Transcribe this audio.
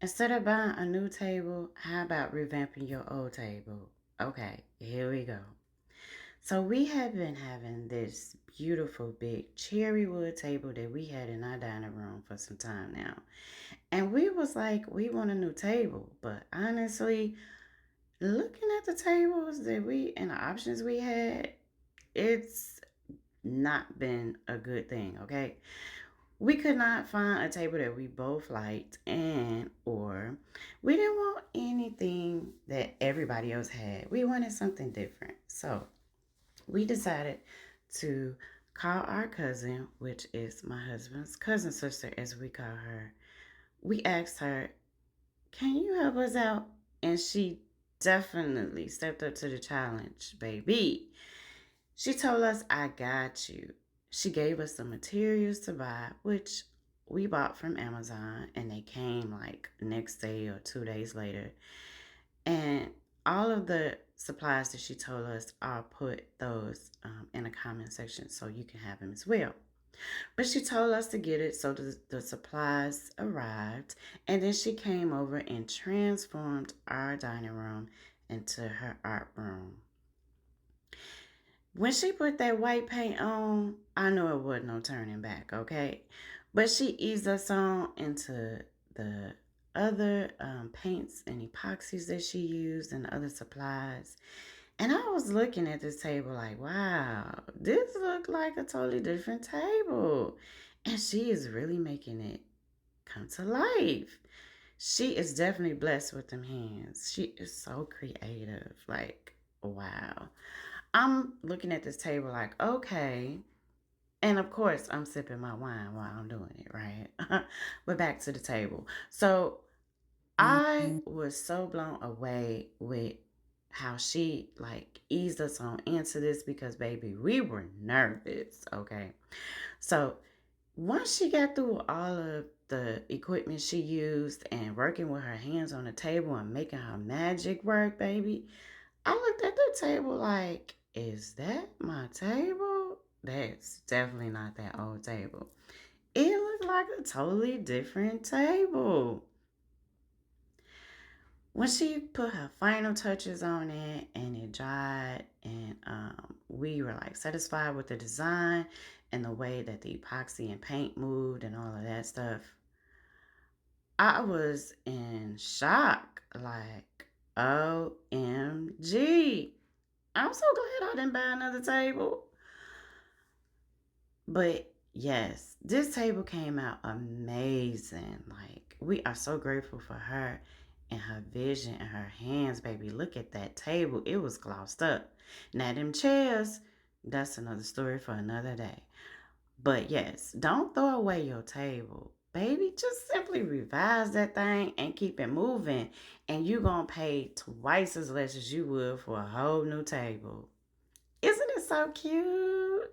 Instead of buying a new table, how about revamping your old table? Okay, here we go. So we have been having this beautiful big cherry wood table that we had in our dining room for some time now. And we was like, we want a new table. But honestly, looking at the tables that we and the options we had, it's not been a good thing, okay? We could not find a table that we both liked, and or we didn't want anything that everybody else had. We wanted something different. So we decided to call our cousin, which is my husband's cousin sister, as we call her. We asked her, "Can you help us out?" And she definitely stepped up to the challenge, baby. She told us, "I got you." She gave us the materials to buy, which we bought from Amazon, and they came like next day or 2 days later. And all of the supplies that she told us, I'll put those in a comment section so you can have them as well. But she told us to get it, so the supplies arrived, and then she came over and transformed our dining room into her art room. When she put that white paint on, I knew it wasn't no turning back, okay? But she eased us on into the other paints and epoxies that she used and other supplies. And I was looking at this table like, wow, this looked like a totally different table. And she is really making it come to life. She is definitely blessed with them hands. She is so creative. Like, wow. I'm looking at this table like, okay. And of course, I'm sipping my wine while I'm doing it, right? But back to the table. So I was so blown away with how she like eased us on into this because baby, we were nervous, okay? So once she got through all of the equipment she used and working with her hands on the table and making her magic work, baby, I looked at the table like, is that my table? That's definitely not that old table. It looked like a totally different table. When she put her final touches on it and it dried, and we were like satisfied with the design and the way that the epoxy and paint moved and all of that stuff, I was in shock. Like, OMG. I'm so glad I didn't buy another table. But yes, this table came out amazing. Like, we are so grateful for her and her vision and her hands, baby. Look at that table. It was glossed up. Now, them chairs, that's another story for another day. But yes, don't throw away your table. Baby, just simply revise that thing and keep it moving. And you're going to pay twice as much as you would for a whole new table. Isn't it so cute?